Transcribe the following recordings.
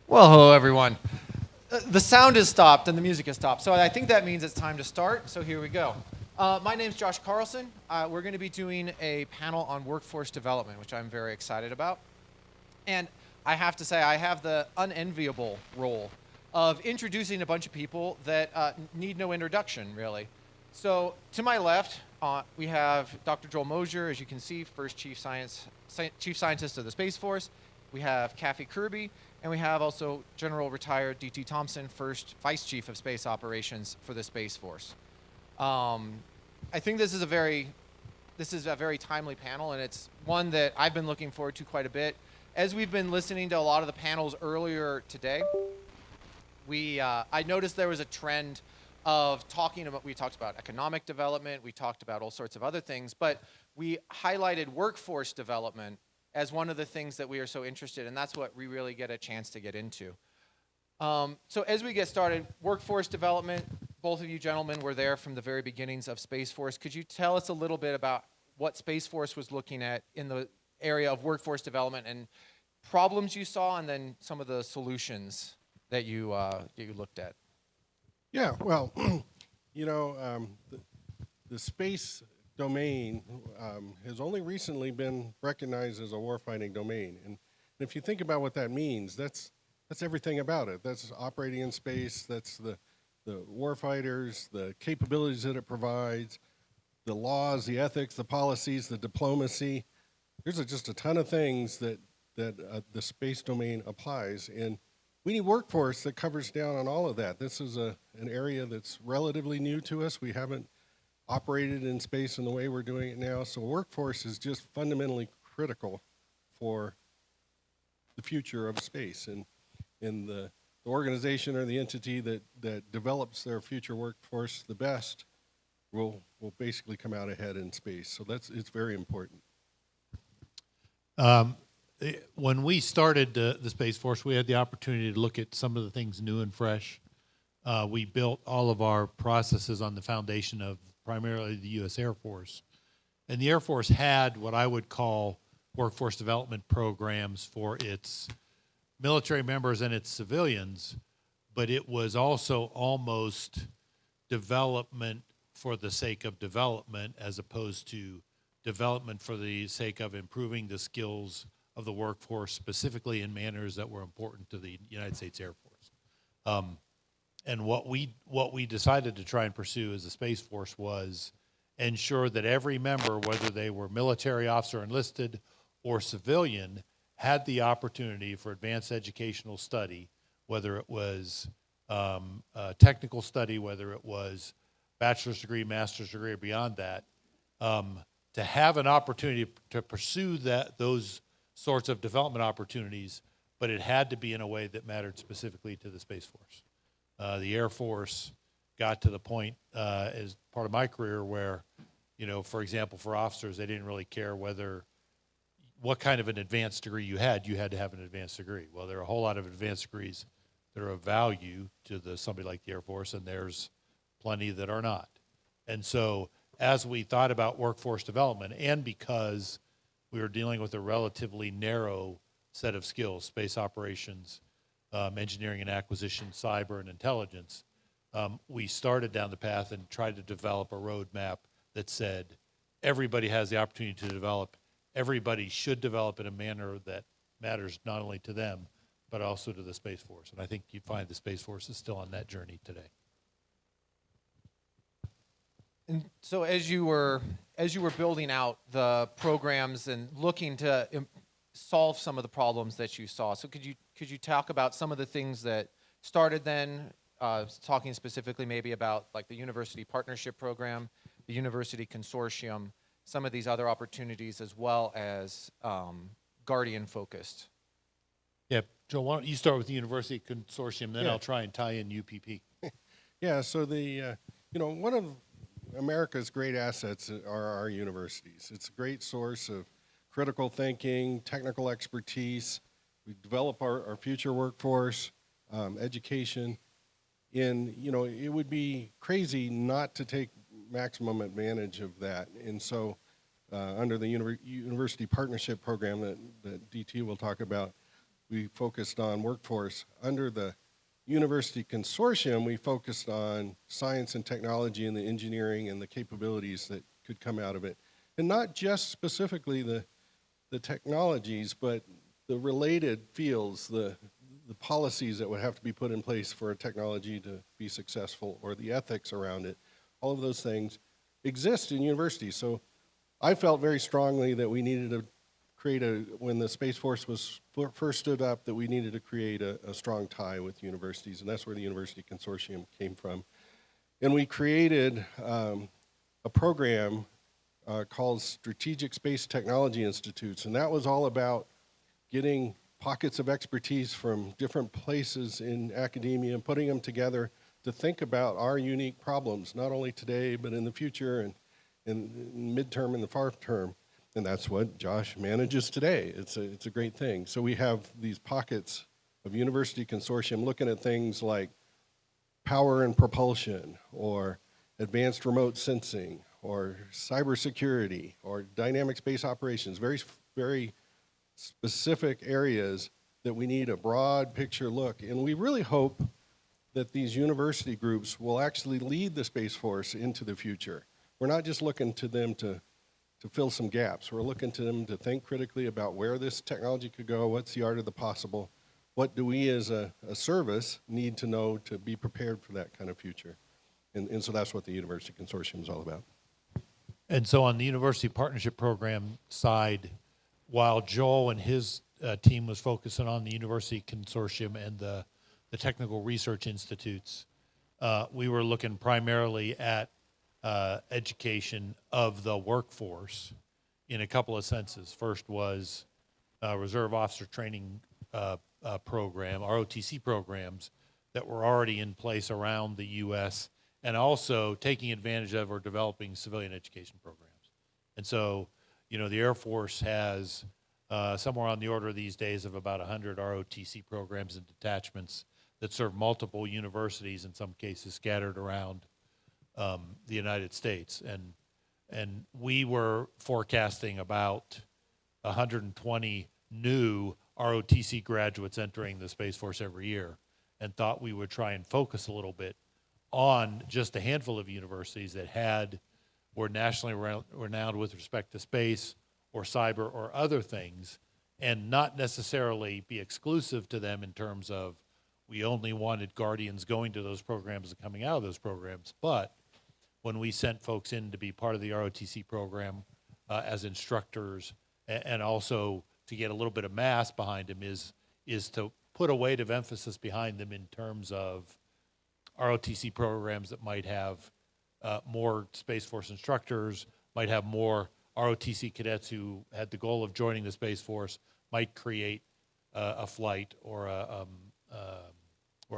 Well, hello everyone. The sound has stopped and the music has stopped, so I think that means it's time to start. So here we go. My name's Josh Carlson. We're going to be doing a panel on workforce development, which I'm very excited about. And I have to say, I have the unenviable role of introducing a bunch of people that need no introduction, really. So to my left, we have Dr. Joel Mosier, as you can see, first chief scientist of the Space Force. We have Kathy Kirby, and we have also General Retired D.T. Thompson, first Vice Chief of Space Operations for the Space Force. I think this is a very timely panel, and it's one that I've been looking forward to quite a bit. As we've been listening to a lot of the panels earlier today, I noticed there was a trend of talking about, we talked about economic development, we talked about all sorts of other things, but we highlighted workforce development as one of the things that we are so interested in, and that's what we really get a chance to get into. So as we get started, workforce development, both of you gentlemen were there from the very beginnings of Space Force. Could you tell us a little bit about what Space Force was looking at in the area of workforce development and problems you saw, and then some of the solutions that you looked at? Yeah, well, the space domain has only recently been recognized as a warfighting domain. And if you think about what that means, that's everything about it. That's operating in space, that's the warfighters, the capabilities that it provides, the laws, the ethics, the policies, the diplomacy. There's just a ton of things that the space domain applies. And we need workforce that covers down on all of that. This is an area that's relatively new to us. We haven't operated in space in the way we're doing it now. So workforce is just fundamentally critical for the future of space. And the organization or the entity that develops their future workforce the best will basically come out ahead in space. So it's very important. When we started the Space Force, we had the opportunity to look at some of the things new and fresh. We built all of our processes on the foundation of primarily the U.S. Air Force. And the Air Force had what I would call workforce development programs for its military members and its civilians, but it was also almost development for the sake of development as opposed to development for the sake of improving the skills of the workforce, specifically in manners that were important to the United States Air Force. And what we decided to try and pursue as a Space Force was ensure that every member, whether they were military officer enlisted or civilian, had the opportunity for advanced educational study, whether it was technical study, whether it was bachelor's degree, master's degree, or beyond that, to have an opportunity to pursue those sorts of development opportunities, but it had to be in a way that mattered specifically to the Space Force. The Air Force got to the point as part of my career where, for example, for officers, they didn't really care what kind of an advanced degree you had to have an advanced degree. Well, there are a whole lot of advanced degrees that are of value to somebody like the Air Force, and there's plenty that are not. And so as we thought about workforce development, and because we were dealing with a relatively narrow set of skills, space operations, engineering and acquisition, cyber, and intelligence, we started down the path and tried to develop a roadmap that said everybody has the opportunity to develop. Everybody should develop in a manner that matters not only to them, but also to the Space Force. And I think you find the Space Force is still on that journey today. And so as you were building out the programs and looking to solve some of the problems that you saw, so could you talk about some of the things that started then, talking specifically maybe about like the University Partnership Program, the University Consortium, some of these other opportunities, as well as Guardian focused? Yeah, Joe, why don't you start with the University Consortium, then Yeah. I'll try and tie in UPP. Yeah, so one of America's great assets are our universities. It's a great source of critical thinking, technical expertise. We develop our future workforce, education. And, it would be crazy not to take maximum advantage of that. And so under the University Partnership Program that DT will talk about, we focused on workforce. Under the University Consortium, we focused on science and technology and the engineering and the capabilities that could come out of it. And not just specifically the technologies, but the related fields, the policies that would have to be put in place for a technology to be successful, or the ethics around it. All of those things exist in universities. So I felt very strongly that we needed to create when the Space Force was first stood up, that we needed to create a strong tie with universities, and that's where the University Consortium came from. And we created a program called Strategic Space Technology Institutes, and that was all about getting pockets of expertise from different places in academia and putting them together to think about our unique problems, not only today, but in the future and in midterm and the far term. And that's what Josh manages today. It's a great thing. So we have these pockets of University Consortium looking at things like power and propulsion, or advanced remote sensing, or cybersecurity, or dynamic space operations, very, very specific areas that we need a broad picture look. And we really hope that these university groups will actually lead the Space Force into the future. We're not just looking to them to fill some gaps. We're looking to them to think critically about where this technology could go, what's the art of the possible, what do we as a service need to know to be prepared for that kind of future. And so that's what the University Consortium is all about. And so on the University Partnership Program side, while Joel and his team was focusing on the University Consortium and the Technical Research Institutes, we were looking primarily at education of the workforce in a couple of senses. First was Reserve Officer Training Program, ROTC programs that were already in place around the U.S., and also taking advantage of or developing civilian education programs. And so, you know, the Air Force has somewhere on the order these days of about 100 ROTC programs and detachments that serve multiple universities, in some cases scattered around the United States. And we were forecasting about 120 new ROTC graduates entering the Space Force every year, and thought we would try and focus a little bit on just a handful of universities that were nationally renowned with respect to space or cyber or other things, and not necessarily be exclusive to them in terms of we only wanted Guardians going to those programs and coming out of those programs. But when we sent folks in to be part of the ROTC program as instructors, and also to get a little bit of mass behind them, is to put a weight of emphasis behind them in terms of ROTC programs that might have more Space Force instructors, might have more ROTC cadets who had the goal of joining the Space Force, might create a flight or a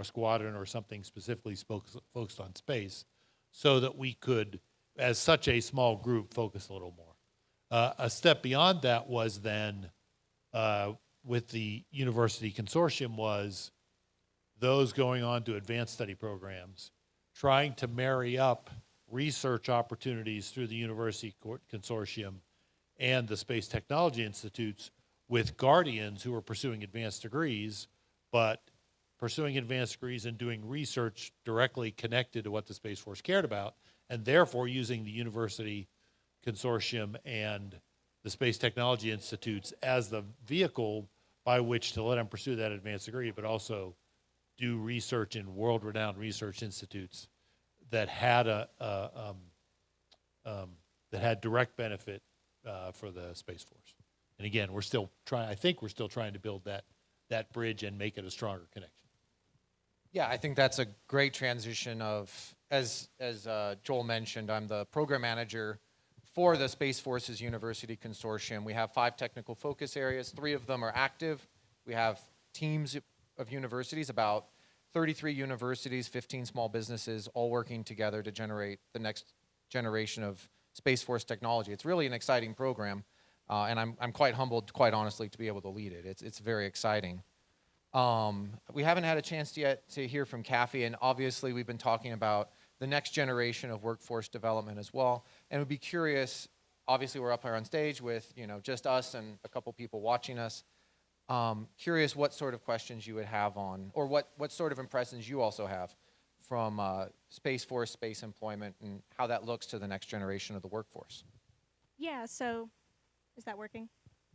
squadron or something specifically focused on space, so that we could, as such a small group, focus a little more. A step beyond that was then, with the University Consortium, was those going on to advanced study programs, trying to marry up research opportunities through the University Consortium and the Space Technology Institutes with Guardians who are pursuing advanced degrees, but pursuing advanced degrees and doing research directly connected to what the Space Force cared about, and therefore using the University Consortium and the Space Technology Institutes as the vehicle by which to let them pursue that advanced degree, but also do research in world-renowned research institutes that had that had direct benefit for the Space Force. And again, we're still trying. I think we're still trying to build that bridge and make it a stronger connection. Yeah, I think that's a great transition of, as Joel mentioned, I'm the program manager for the Space Force's University Consortium. We have 5 technical focus areas. 3 of them are active. We have teams of universities, about 33 universities, 15 small businesses, all working together to generate the next generation of Space Force technology. It's really an exciting program, and I'm quite humbled, quite honestly, to be able to lead it. It's very exciting. We haven't had a chance yet to hear from Kathy, and obviously we've been talking about the next generation of workforce development as well. And we'd be curious, obviously we're up here on stage with, you know, just us and a couple people watching us. Curious what sort of questions you would have on, or what sort of impressions you also have from Space Force, space employment, and how that looks to the next generation of the workforce. Yeah, so is that working?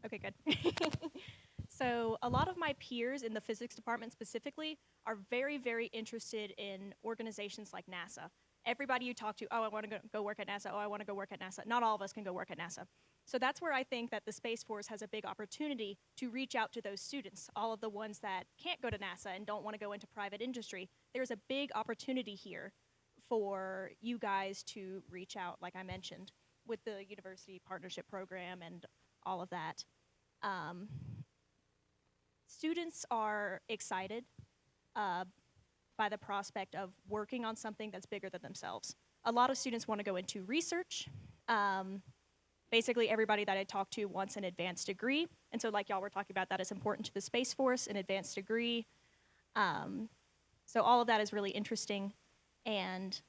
Okay, good. So a lot of my peers in the physics department specifically are very, very interested in organizations like NASA. Everybody you talk to, oh, I want to go work at NASA. Oh, I want to go work at NASA. Not all of us can go work at NASA. So that's where I think that the Space Force has a big opportunity to reach out to those students, all of the ones that can't go to NASA and don't want to go into private industry. There's a big opportunity here for you guys to reach out, like I mentioned, with the university partnership program and all of that. Students are excited by the prospect of working on something that's bigger than themselves. A lot of students want to go into research. Basically, everybody that I talk to wants an advanced degree. And so like y'all were talking about, that is important to the Space Force, an advanced degree. So all of that is really interesting. And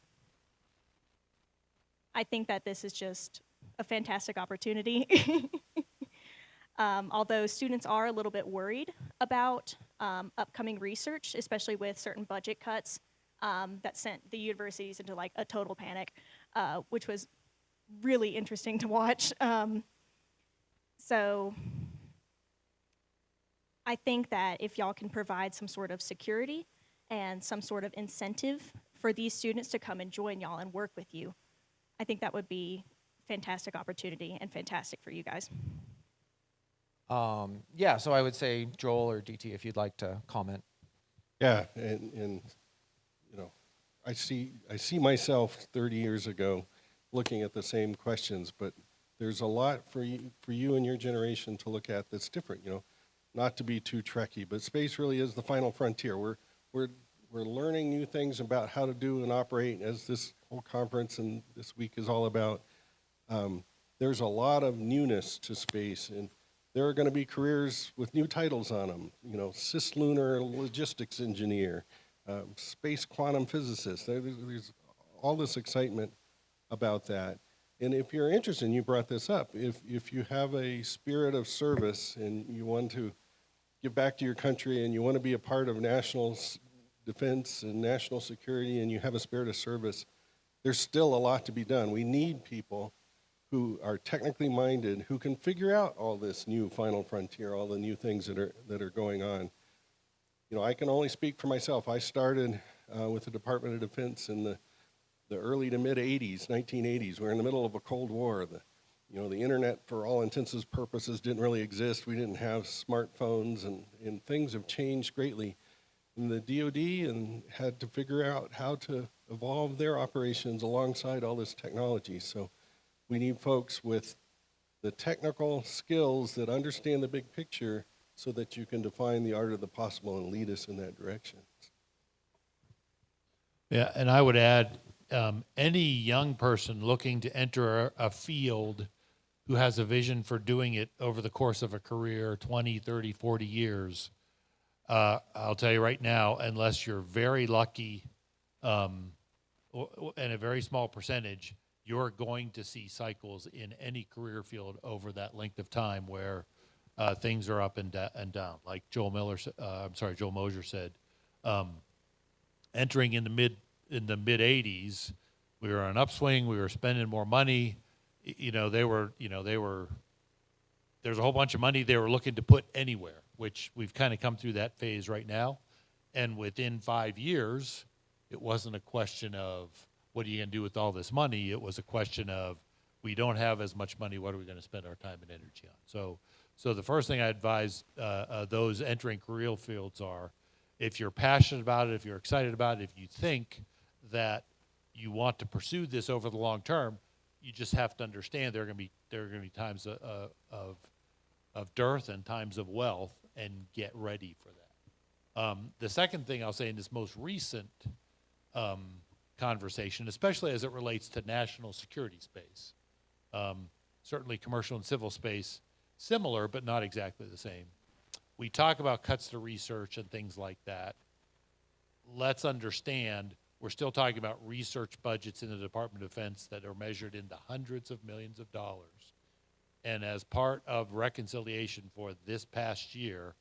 I think that this is just a fantastic opportunity. Although students are a little bit worried about upcoming research, especially with certain budget cuts that sent the universities into like a total panic, which was really interesting to watch. So I think that if y'all can provide some sort of security and some sort of incentive for these students to come and join y'all and work with you, I think that would be fantastic opportunity and fantastic for you guys. Yeah, so I would say Joel or DT, if you'd like to comment. Yeah, and you know, I see myself 30 years ago looking at the same questions, but there's a lot for you and your generation to look at that's different. You know, not to be too Trekkie, but space really is the final frontier. We're learning new things about how to do and operate, as this whole conference and this week is all about. There's a lot of newness to space, and there are going to be careers with new titles on them. You know, cislunar logistics engineer, space quantum physicist. There's all this excitement about that. And if you're interested, and you brought this up, if you have a spirit of service and you want to give back to your country and you want to be a part of national defense and national security and you have a spirit of service, there's still a lot to be done. We need people who are technically minded, who can figure out all this new final frontier, all the new things that are going on. You know, I can only speak for myself. I started with the Department of Defense in the early to mid 80s, 1980s. We're in the middle of a Cold War. The internet, for all intents and purposes, didn't really exist. We didn't have smartphones, and things have changed greatly. And the DoD had to figure out how to evolve their operations alongside all this technology. So we need folks with the technical skills that understand the big picture so that you can define the art of the possible and lead us in that direction. Yeah, and I would add, any young person looking to enter a field who has a vision for doing it over the course of a career, 20, 30, 40 years, I'll tell you right now, unless you're very lucky and a very small percentage, you're going to see cycles in any career field over that length of time where things are up and down. Like Joel Mosier said, entering in the mid 80s, we were on an upswing. We were spending more money. There's a whole bunch of money they were looking to put anywhere, which we've kind of come through that phase right now. And within 5 years, it wasn't a question of, what are you going to do with all this money? It was a question of, we don't have as much money. What are we going to spend our time and energy on? So the first thing I advise those entering career fields are, if you're passionate about it, if you're excited about it, if you think that you want to pursue this over the long term, you just have to understand there are going to be times of dearth and times of wealth, and get ready for that. The second thing I'll say in this most recent conversation, especially as it relates to national security space, certainly commercial and civil space, similar but not exactly the same. We talk about cuts to research and things like that. Let's understand we're still talking about research budgets in the Department of Defense that are measured in the hundreds of millions of dollars. And as part of reconciliation for this past year,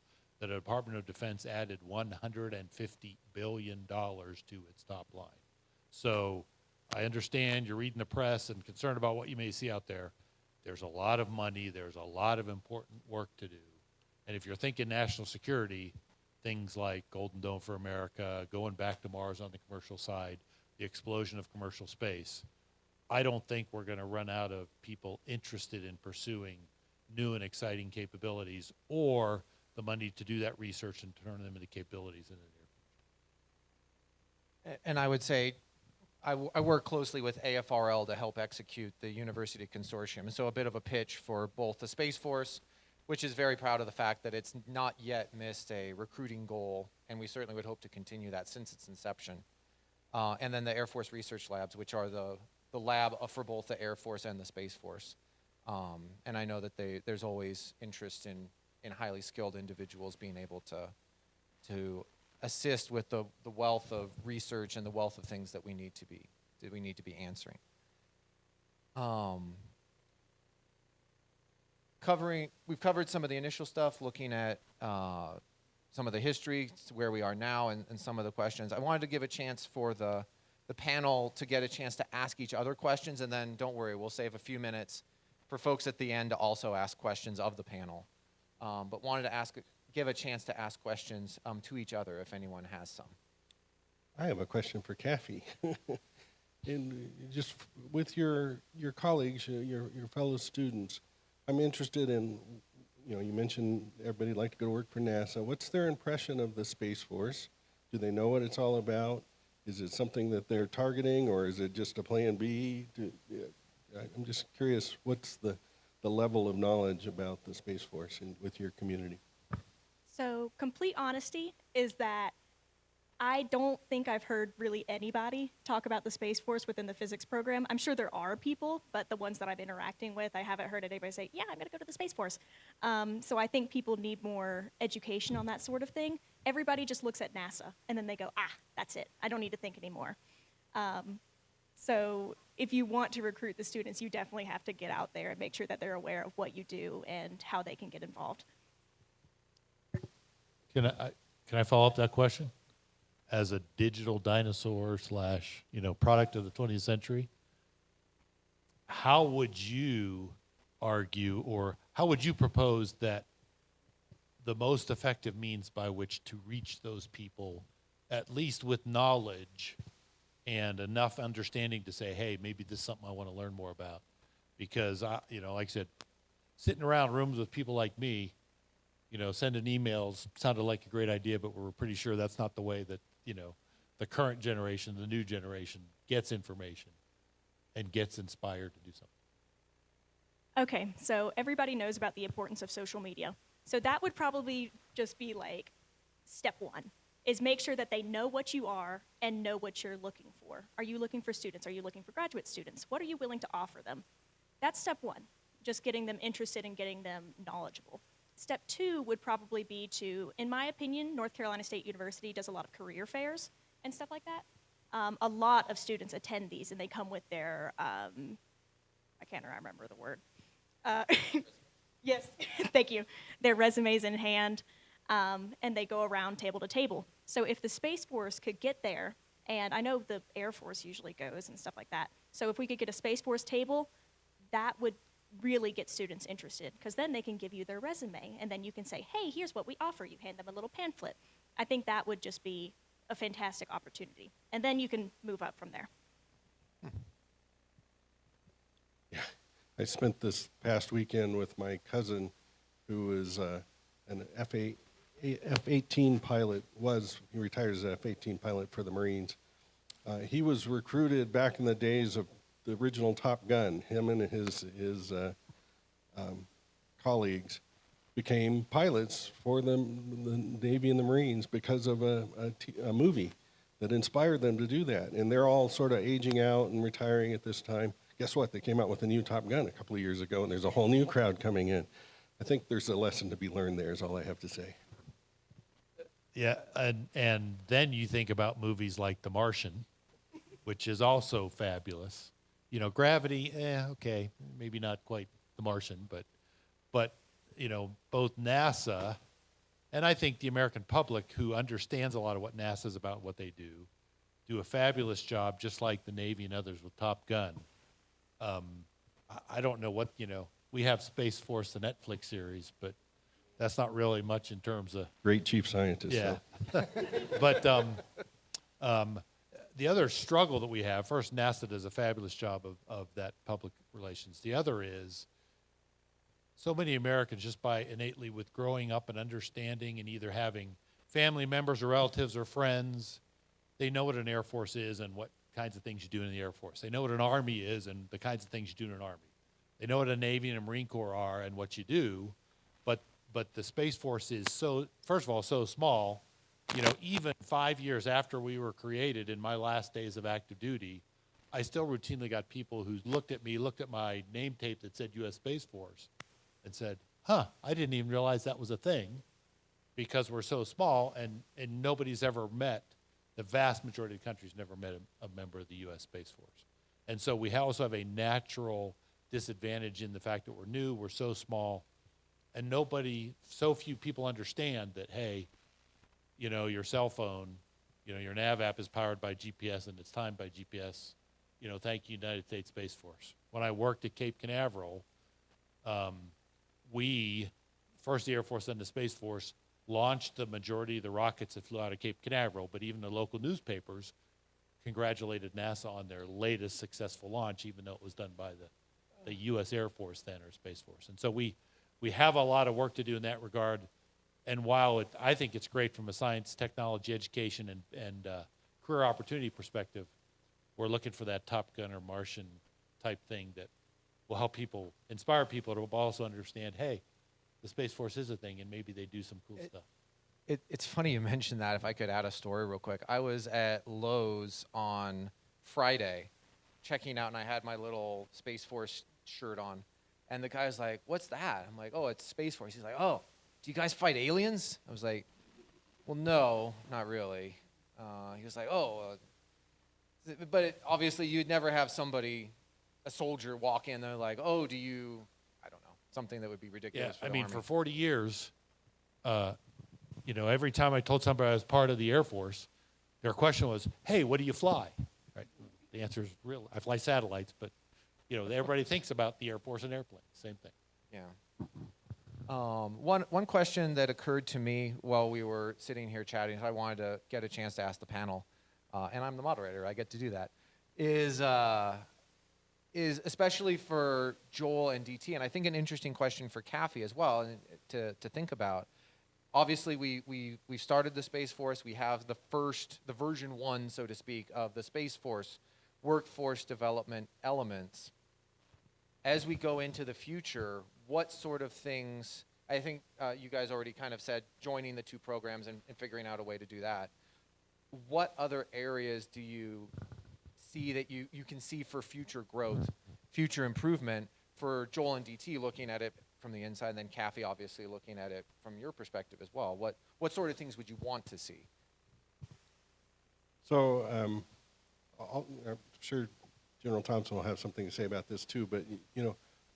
the Department of Defense added $150 billion to its top line. So I understand you're reading the press and concerned about what you may see out there. There's a lot of money. There's a lot of important work to do. And if you're thinking national security, things like Golden Dome for America, going back to Mars on the commercial side, the explosion of commercial space, I don't think we're going to run out of people interested in pursuing new and exciting capabilities or the money to do that research and turn them into capabilities in the near future. And I would say I work closely with AFRL to help execute the University Consortium. And so a bit of a pitch for both the Space Force, which is very proud of the fact that it's not yet missed a recruiting goal, and we certainly would hope to continue that since its inception. And then the Air Force Research Labs, which are the lab for both the Air Force and the Space Force. And I know that there's always interest in highly skilled individuals being able to assist with the wealth of research and the wealth of things that we need to be answering. We've covered some of the initial stuff, looking at some of the history, where we are now, and some of the questions. I wanted to give a chance for the panel to get a chance to ask each other questions, and then don't worry, we'll save a few minutes for folks at the end to also ask questions of the panel. But wanted to give a chance to ask questions to each other if anyone has some. I have a question for Kathy. And just with your colleagues, your fellow students, I'm interested in, you mentioned everybody like to go to work for NASA. What's their impression of the Space Force? Do they know what it's all about? Is it something that they're targeting, or is it just a plan B? I'm just curious, what's the level of knowledge about the Space Force with your community? So complete honesty is that I don't think I've heard really anybody talk about the Space Force within the physics program. I'm sure there are people, but the ones that I'm interacting with, I haven't heard anybody say, yeah, I'm going to go to the Space Force. So I think people need more education on that sort of thing. Everybody just looks at NASA, and then they go, that's it. I don't need to think anymore. So if you want to recruit the students, you definitely have to get out there and make sure that they're aware of what you do and how they can get involved. Can I follow up that question? As a digital dinosaur / product of the 20th century, how would you argue, or how would you propose that the most effective means by which to reach those people, at least with knowledge and enough understanding to say, hey, maybe this is something I want to learn more about? Because, like I said, sitting around rooms with people like me, sending emails sounded like a great idea, but we're pretty sure that's not the way that, the current generation, the new generation, gets information and gets inspired to do something. Okay, so everybody knows about the importance of social media. So that would probably just be like step one, is make sure that they know what you are and know what you're looking for. Are you looking for students? Are you looking for graduate students? What are you willing to offer them? That's step one, just getting them interested and getting them knowledgeable. Step two would probably be to, in my opinion, North Carolina State University does a lot of career fairs and stuff like that. A lot of students attend these, and they come with their, I can't remember the word. Yes, thank you. Their resumes in hand, and they go around table to table. So if the Space Force could get there, and I know the Air Force usually goes and stuff like that, so if we could get a Space Force table, that would really get students interested, because then they can give you their resume, and then you can say, hey, here's what we offer. You hand them a little pamphlet. I think that would just be a fantastic opportunity, and then you can move up from there. Yeah, I spent this past weekend with my cousin, who is an F-18 pilot, he retired as an F-18 pilot for the Marines. He was recruited back in the days of the original Top Gun. Him and his colleagues became pilots for the Navy and the Marines because of a movie that inspired them to do that. And they're all sort of aging out and retiring at this time. Guess what? They came out with a new Top Gun a couple of years ago, and there's a whole new crowd coming in. I think there's a lesson to be learned there, is all I have to say. Yeah, and then you think about movies like The Martian, which is also fabulous. Gravity, okay, maybe not quite The Martian, but both NASA And I think the American public, who understands a lot of what NASA's about, what they do a fabulous job, just like the Navy and others with Top Gun. I don't know what, we have Space Force, the Netflix series, but that's not really much in terms of, Great chief scientist. yeah. So. But the other struggle that we have, first, NASA does a fabulous job of that public relations. The other is so many Americans, just by innately with growing up and understanding and either having family members or relatives or friends, they know what an Air Force is and what kinds of things you do in the Air Force. They know what an Army is and the kinds of things you do in an Army. They know what a Navy and a Marine Corps are and what you do, but the Space Force is so, first of all, so small. Even 5 years after we were created, in my last days of active duty, I still routinely got people who looked at my name tape that said U.S. Space Force and said, I didn't even realize that was a thing, because we're so small and nobody's ever met, the vast majority of the country's never met a member of the U.S. Space Force. And so we also have a natural disadvantage in the fact that we're new, we're so small, and so few people understand that, hey, your cell phone, your nav app is powered by GPS and it's timed by GPS. Thank you, United States Space Force. When I worked at Cape Canaveral, we, first the Air Force, then the Space Force, launched the majority of the rockets that flew out of Cape Canaveral, but even the local newspapers congratulated NASA on their latest successful launch, even though it was done by the U.S. Air Force then, or Space Force. And so we have a lot of work to do in that regard. And while I think it's great from a science, technology, education, and career opportunity perspective, we're looking for that Top Gun or Martian type thing that will help people, inspire people to also understand, hey, the Space Force is a thing, and maybe they do some cool stuff. It's funny you mentioned that. If I could add a story real quick. I was at Lowe's on Friday checking out, and I had my little Space Force shirt on. And the guy's like, "What's that?" I'm like, "Oh, it's Space Force." He's like, "Oh, do you guys fight aliens?" I was like, "Well, no, not really." He was like, "Oh, but obviously you'd never have a soldier walk in there like, "Oh, do you," I don't know, something that would be ridiculous. Yeah, for the Army. for 40 years, every time I told somebody I was part of the Air Force, their question was, "Hey, what do you fly?" Right? The answer is real. I fly satellites, but everybody thinks about the Air Force and airplanes. Same thing. Yeah. One question that occurred to me while we were sitting here chatting, I wanted to get a chance to ask the panel, and I'm the moderator, I get to do that, is especially for Joel and DT, and I think an interesting question for Kathy as well, and to think about. Obviously, we started the Space Force. We have the version 1, so to speak, of the Space Force workforce development elements. As we go into the future, what sort of things, I think you guys already kind of said joining the two programs and figuring out a way to do that. What other areas do you see that you can see for future growth, future improvement for Joel and DT looking at it from the inside, and then Kathy obviously looking at it from your perspective as well? What sort of things would you want to see? So I'm sure General Thompson will have something to say about this too, but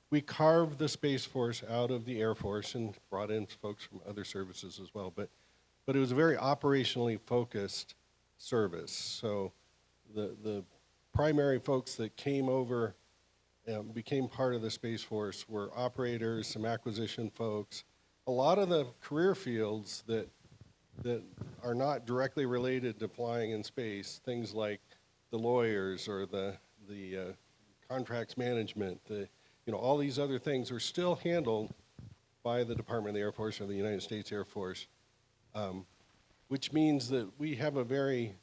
we carved the Space Force out of the Air Force and brought in folks from other services as well, but it was a very operationally focused service. So the primary folks that came over became part of the Space Force were operators, some acquisition folks. A lot of the career fields that are not directly related to flying in space, things like the lawyers or the contracts management, all these other things are still handled by the Department of the Air Force or the United States Air Force, which means that we have a very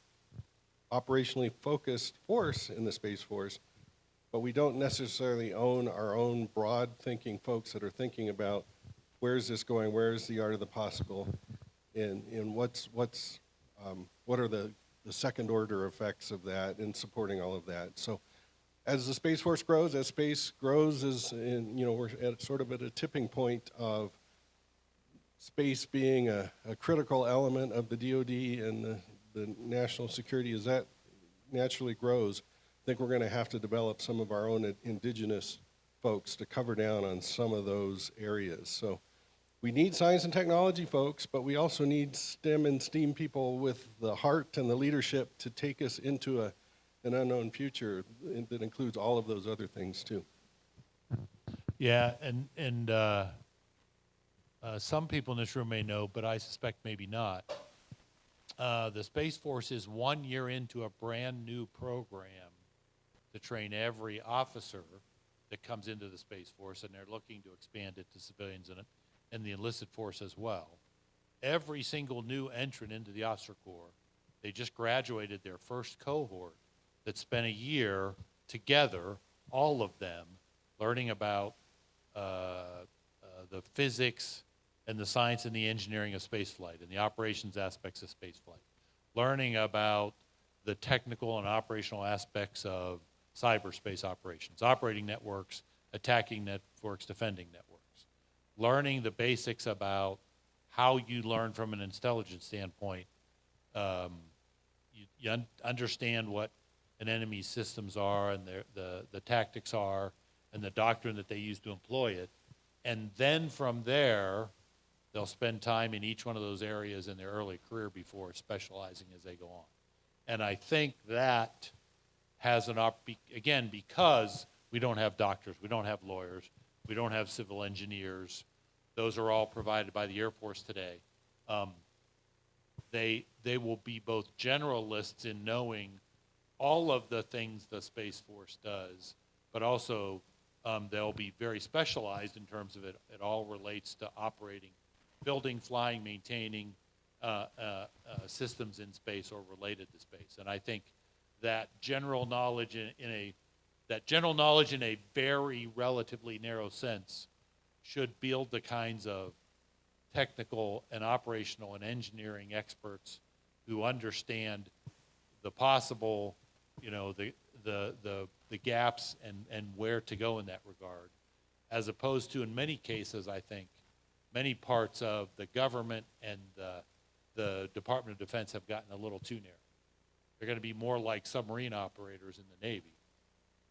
operationally focused force in the Space Force, but we don't necessarily own our own broad-thinking folks that are thinking about where's this going, where's the art of the possible, and what are the second-order effects of that and supporting all of that. So as the Space Force grows, as space grows, we're sort of at a tipping point of space being a critical element of the DoD and the national security. As that naturally grows, I think we're going to have to develop some of our own indigenous folks to cover down on some of those areas. So we need science and technology folks, but we also need STEM and STEAM people with the heart and the leadership to take us into an unknown future that includes all of those other things too. Yeah, and some people in this room may know, but I suspect maybe not. The Space Force is 1 year into a brand new program to train every officer that comes into the Space Force, and they're looking to expand it to civilians and the enlisted force as well. Every single new entrant into the officer corps, they just graduated their first cohort that spent a year together, all of them, learning about the physics and the science and the engineering of spaceflight and the operations aspects of spaceflight, learning about the technical and operational aspects of cyberspace operations, operating networks, attacking networks, defending networks, learning the basics about how you learn from an intelligence standpoint. You understand what an enemy's systems are and the tactics are and the doctrine that they use to employ it. And then from there, they'll spend time in each one of those areas in their early career before specializing as they go on. And I think that has again, because we don't have doctors, we don't have lawyers, we don't have civil engineers, those are all provided by the Air Force today. They will be both generalists in knowing all of the things the Space Force does, but also they'll be very specialized in terms of it. It all relates to operating, building, flying, maintaining systems in space or related to space. And I think that general knowledge in a very relatively narrow sense should build the kinds of technical and operational and engineering experts who understand the possible, the gaps and where to go in that regard, as opposed to, in many cases, I think, many parts of the government and the Department of Defense have gotten a little too narrow. They're going to be more like submarine operators in the Navy,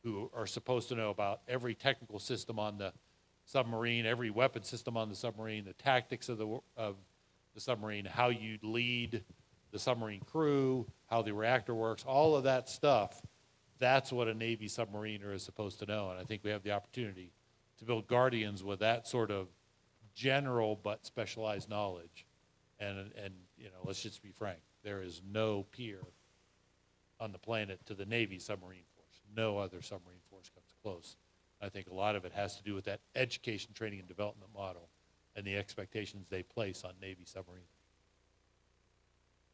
who are supposed to know about every technical system on the submarine, every weapon system on the submarine, the tactics of the submarine, how you lead the submarine crew, how the reactor works, all of that stuff. That's what a Navy submariner is supposed to know. And I think we have the opportunity to build Guardians with that sort of general but specialized knowledge. And let's just be frank, there is no peer on the planet to the Navy submarine force. No other submarine force comes close. I think a lot of it has to do with that education, training, and development model and the expectations they place on Navy submarines.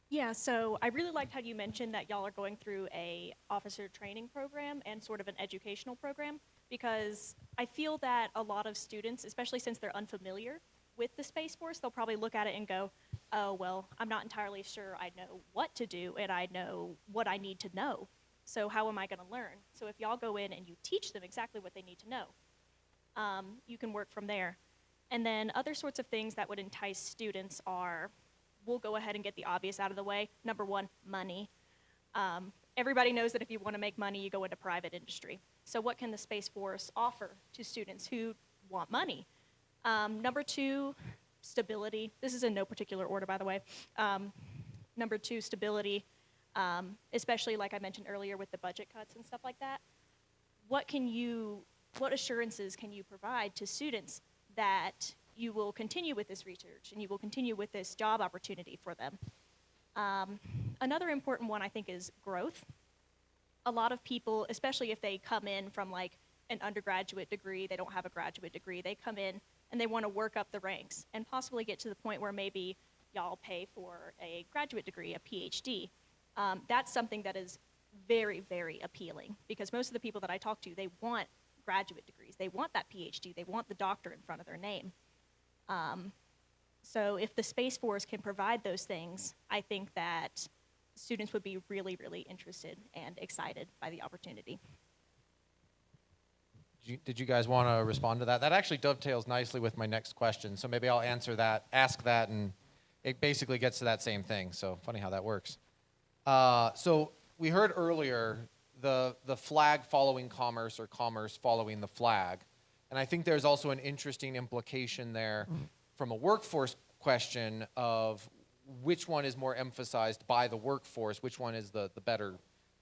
Yeah, so I really liked how you mentioned that y'all are going through a officer training program and sort of an educational program, because I feel that a lot of students, especially since they're unfamiliar with the Space Force, they'll probably look at it and go, oh, well, I'm not entirely sure I know what to do and I know what I need to know. So how am I going to learn? So if y'all go in and you teach them exactly what they need to know, you can work from there. And then other sorts of things that would entice students are, we'll go ahead and get the obvious out of the way. Number one, money. Everybody knows that if you want to make money, you go into private industry. So what can the Space Force offer to students who want money? Number two, stability. This is in no particular order, by the way. Number two, stability, especially like I mentioned earlier with the budget cuts and stuff like that. What assurances can you provide to students that you will continue with this research and you will continue with this job opportunity for them? Another important one, I think, is growth. A lot of people, especially if they come in from like an undergraduate degree, they don't have a graduate degree, they come in and they want to work up the ranks and possibly get to the point where maybe y'all pay for a graduate degree, a PhD. That's something that is very, very appealing, because most of the people that I talk to, they want graduate degrees. They want that PhD. They want the doctor in front of their name. So if the Space Force can provide those things, I think that students would be really, really interested and excited by the opportunity. Did you guys want to respond to that? That actually dovetails nicely with my next question. So maybe I'll ask that, and it basically gets to that same thing. So funny how that works. So we heard earlier the flag following commerce, or commerce following the flag. And I think there's also an interesting implication there from a workforce question of which one is more emphasized by the workforce, which one is the better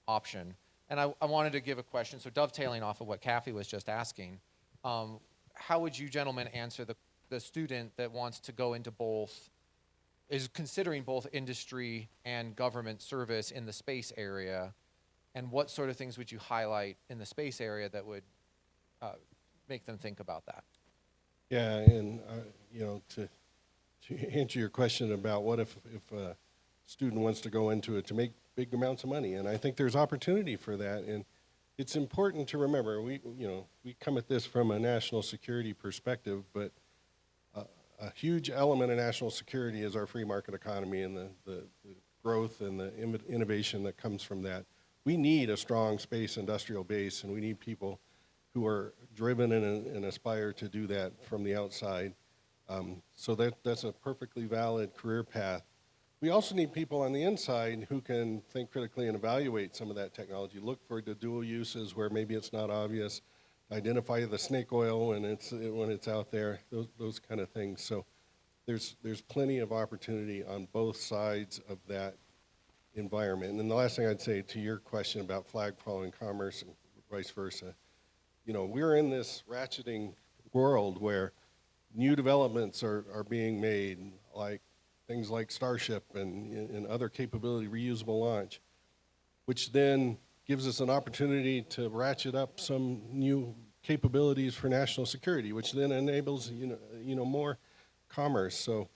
option. And I wanted to give a question, so dovetailing off of what Kathy was just asking, how would you gentlemen answer the student that wants to go into both, is considering both industry and government service in the space area, and what sort of things would you highlight in the space area that would make them think about that? Yeah, and you know, to answer your question about what if a student wants to go into it to make big amounts of money, and I think there's opportunity for that, and it's important to remember we come at this from a national security perspective, but a huge element of national security is our free market economy and the growth and the innovation that comes from that. We need a strong space industrial base, and we need people who are driven and aspire to do that from the outside. So that's a perfectly valid career path. We also need people on the inside who can think critically and evaluate some of that technology, look for the dual uses where maybe it's not obvious, identify the snake oil when it's out there, those kind of things. So there's plenty of opportunity on both sides of that environment. And then the last thing I'd say to your question about flag following commerce and vice versa, you know, we're in this ratcheting world where new developments are being made, like things like Starship and other capability, reusable launch, which then gives us an opportunity to ratchet up some new capabilities for national security, which then enables more commerce. So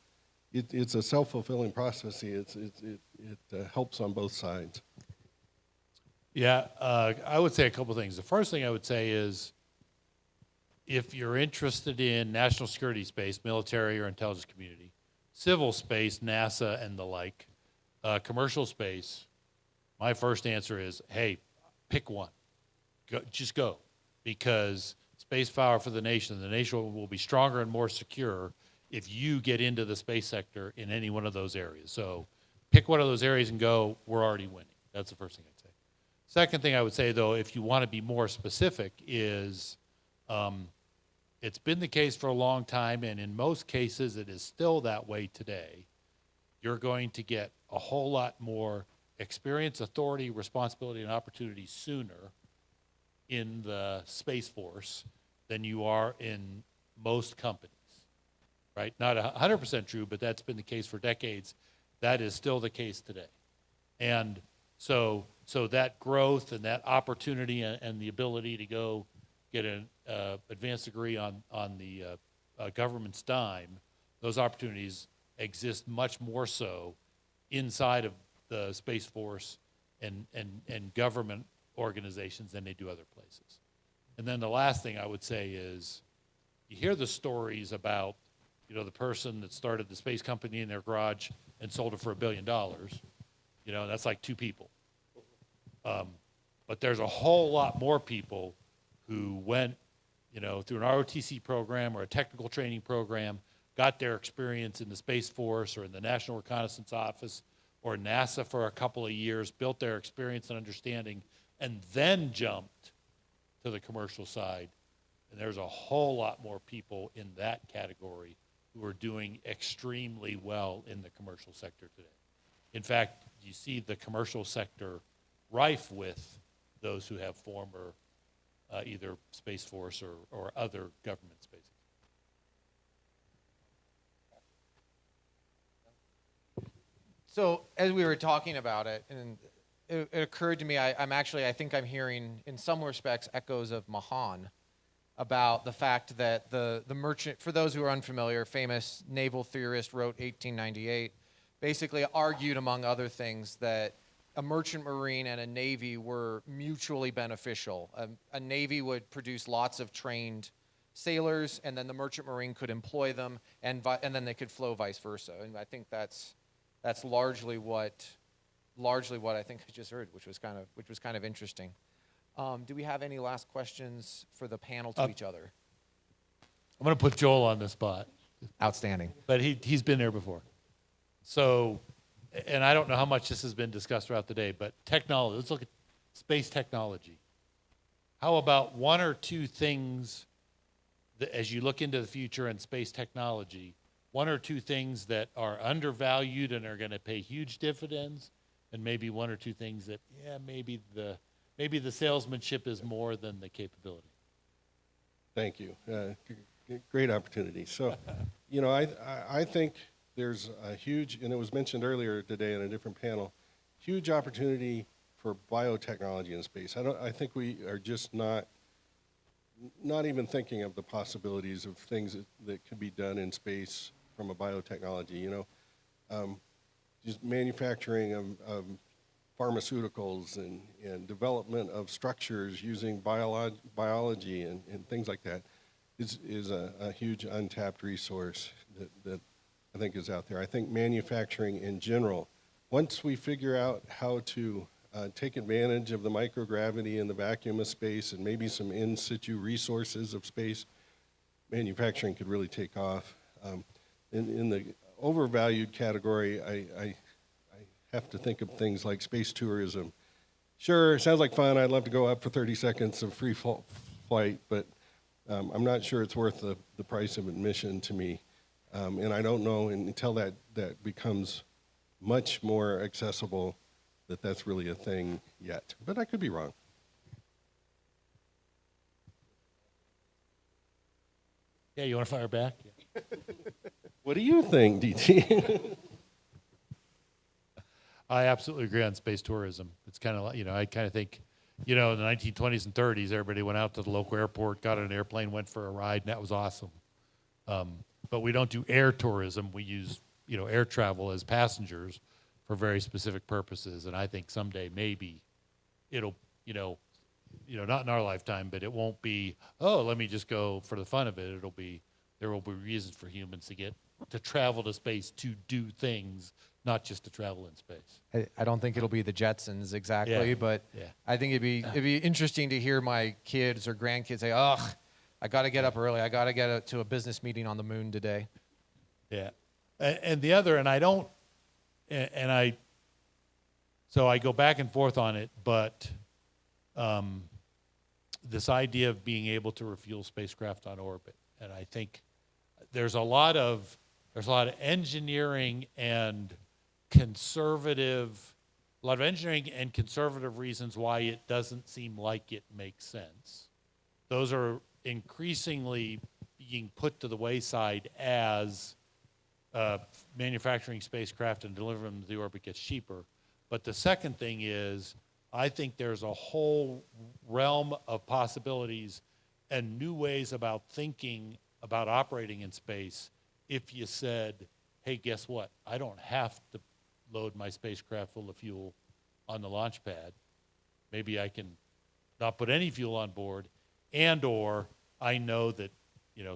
it's a self-fulfilling process. It helps on both sides. Yeah, I would say a couple things. The first thing I would say is, if you're interested in national security space, military or intelligence community, civil space, NASA and the like, commercial space, my first answer is, hey, pick one. Just go. Because space power for the nation will be stronger and more secure if you get into the space sector in any one of those areas. So pick one of those areas and go, we're already winning. That's the first thing I'd say. Second thing I would say, though, if you want to be more specific, is it's been the case for a long time, and in most cases it is still that way today. You're going to get a whole lot more experience, authority, responsibility, and opportunity sooner in the Space Force than you are in most companies, right? Not 100% true, but that's been the case for decades. That is still the case today. And so that growth and that opportunity and the ability to go get an advanced degree on the government's dime, those opportunities exist much more so inside of the Space Force and government organizations than they do other places. And then the last thing I would say is, you hear the stories about, the person that started the space company in their garage and sold it for $1 billion. That's like two people. But there's a whole lot more people who went, through an ROTC program or a technical training program, got their experience in the Space Force or in the National Reconnaissance Office or NASA for a couple of years, built their experience and understanding, and then jumped to the commercial side. And there's a whole lot more people in that category who are doing extremely well in the commercial sector today. In fact, you see the commercial sector rife with those who have former either Space Force or other government spaces. So as we were talking about it, and it occurred to me, I think I'm hearing, in some respects, echoes of Mahan about the fact that the merchant, for those who are unfamiliar, famous naval theorist, wrote 1898, basically argued, among other things, that a merchant marine and a navy were mutually beneficial. A navy would produce lots of trained sailors, and then the merchant marine could employ them, and then they could flow vice versa. And I think that's largely what I think I just heard, which was kind of interesting. Do we have any last questions for the panel to each other? I'm going to put Joel on the spot. Outstanding. But he's been there before. So, and I don't know how much this has been discussed throughout the day, but technology, let's look at space technology. How about one or two things that, as you look into the future in space technology, one or two things that are undervalued and are going to pay huge dividends, and maybe one or two things that, yeah, maybe the salesmanship is more than the capability. Thank you. Great opportunity. So, I think there's a huge, and it was mentioned earlier today in a different panel, huge opportunity for biotechnology in space. I think we are just not even thinking of the possibilities of things that could be done in space from a biotechnology. Just manufacturing of pharmaceuticals and development of structures using biology and things like that is a huge untapped resource that I think is out there. I think manufacturing in general, once we figure out how to take advantage of the microgravity and the vacuum of space and maybe some in situ resources of space, manufacturing could really take off. In the overvalued category, I have to think of things like space tourism. Sure, sounds like fun. I'd love to go up for 30 seconds of free flight, but I'm not sure it's worth the price of admission to me. And I don't know until that becomes much more accessible that that's really a thing yet. But I could be wrong. Yeah, you want to fire back? Yeah. What do you think, DT? I absolutely agree on space tourism. It's kind of like, I kind of think, in the 1920s and 30s, everybody went out to the local airport, got on an airplane, went for a ride, and that was awesome. But we don't do air tourism. We use, air travel as passengers for very specific purposes. And I think someday maybe it'll, not in our lifetime, but it won't be, oh, let me just go for the fun of it. There will be reasons for humans to travel to space to do things, not just to travel in space. I don't think it'll be the Jetsons exactly, Yeah. but Yeah. I think it'd be interesting to hear my kids or grandkids say, "Ugh, I got to get up early. I got to get to a business meeting on the moon today." Yeah. And the other, so I go back and forth on it, but this idea of being able to refuel spacecraft on orbit, and I think there's a lot of engineering and conservative reasons why it doesn't seem like it makes sense. Those are increasingly being put to the wayside as manufacturing spacecraft and delivering them to the orbit gets cheaper. But the second thing is, I think there's a whole realm of possibilities and new ways about thinking about operating in space if you said, hey, guess what? I don't have to load my spacecraft full of fuel on the launch pad. Maybe I can not put any fuel on board, and or I know that,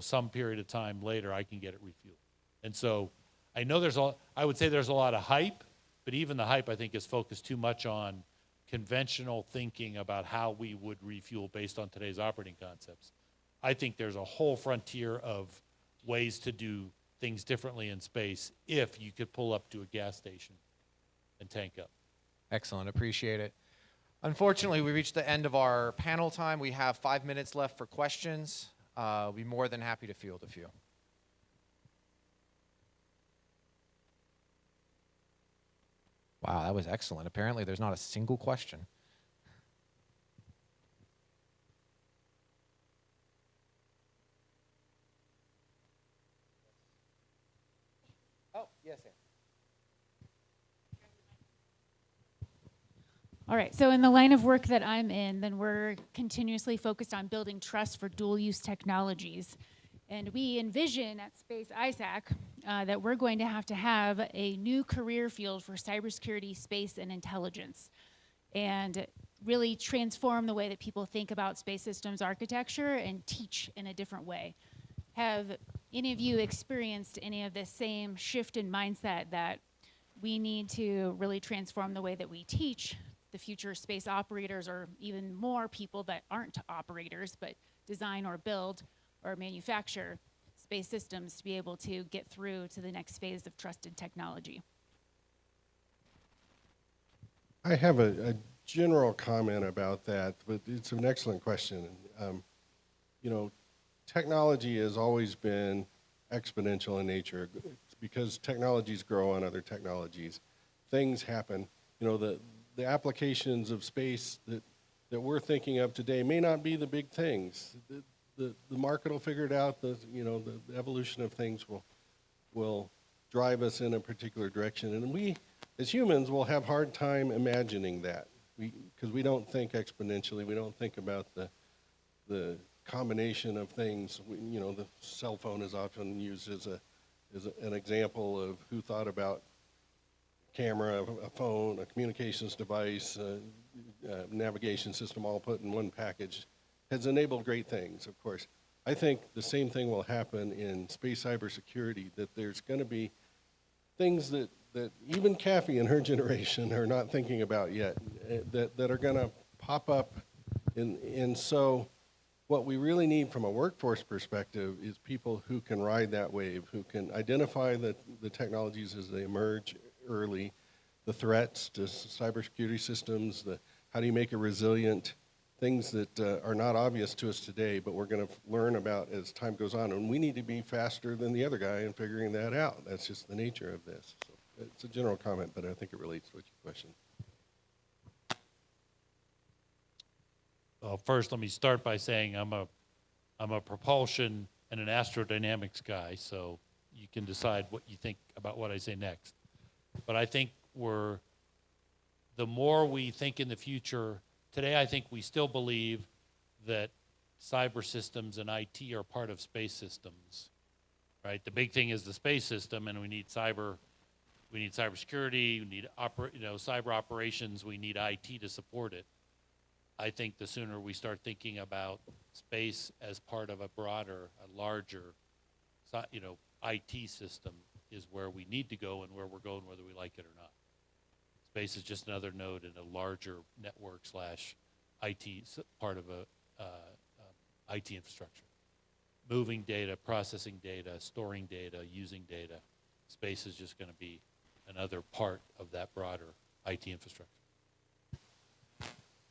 some period of time later I can get it refueled. And so I know I would say there's a lot of hype, but even the hype I think is focused too much on conventional thinking about how we would refuel based on today's operating concepts. I think there's a whole frontier of ways to do things differently in space if you could pull up to a gas station and tank up. Excellent. Appreciate it. Unfortunately, we reached the end of our panel time. We have 5 minutes left for questions. We'll be more than happy to field a few. Wow, that was excellent. Apparently, there's not a single question. Oh, yes, Ann. All right, so in the line of work that I'm in, then we're continuously focused on building trust for dual-use technologies. And we envision at Space ISAC that we're going to have a new career field for cybersecurity, space, and intelligence, and really transform the way that people think about space systems architecture and teach in a different way. Have any of you experienced any of this same shift in mindset that we need to really transform the way that we teach the future space operators, or even more people that aren't operators but design or build or manufacture space systems to be able to get through to the next phase of trusted technology? I have a general comment about that, but it's an excellent question. Technology has always been exponential in nature because technologies grow on other technologies. Things happen. You know, the applications of space that we're thinking of today may not be the big things. The market will figure it out. The evolution of things will drive us in a particular direction. And we, as humans, will have a hard time imagining that because we don't think exponentially. We don't think about the combination of things. The cell phone is often used as an example of who thought about camera, a phone, a communications device, a navigation system all put in one package has enabled great things, of course. I think the same thing will happen in space cybersecurity, that there's going to be things that even Kathy and her generation are not thinking about yet, that are going to pop up. And so what we really need from a workforce perspective is people who can ride that wave, who can identify the technologies as they emerge early, the threats to cybersecurity systems, how do you make it resilient, things that are not obvious to us today, but we're going to learn about as time goes on. And we need to be faster than the other guy in figuring that out. That's just the nature of this. So it's a general comment, but I think it relates to what your question. Well, first, let me start by saying I'm a propulsion and an astrodynamics guy, so you can decide what you think about what I say next. But I think the more we think in the future, today I think we still believe that cyber systems and IT are part of space systems, right? The big thing is the space system, and we need cybersecurity, we need cyber operations, we need IT to support it. I think the sooner we start thinking about space as part of a larger, IT system is where we need to go and where we're going, whether we like it or not. Space is just another node in a larger network / IT part of a IT infrastructure. Moving data, processing data, storing data, using data. Space is just going to be another part of that broader IT infrastructure.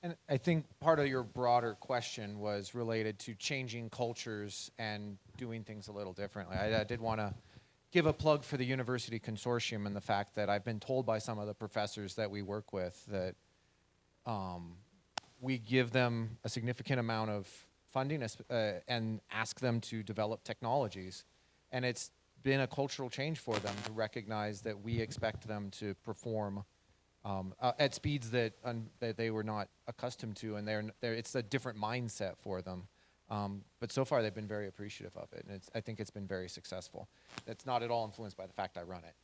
And I think part of your broader question was related to changing cultures and doing things a little differently. I did want to give a plug for the University Consortium and the fact that I've been told by some of the professors that we work with that we give them a significant amount of funding and ask them to develop technologies. And it's been a cultural change for them to recognize that we expect them to perform at speeds that they were not accustomed to, and it's a different mindset for them. But so far, they've been very appreciative of it, and I think it's been very successful. It's not at all influenced by the fact I run it,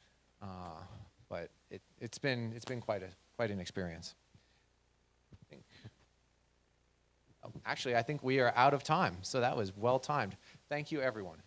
but it's been quite an experience. Actually, I think we are out of time, so that was well timed. Thank you, everyone.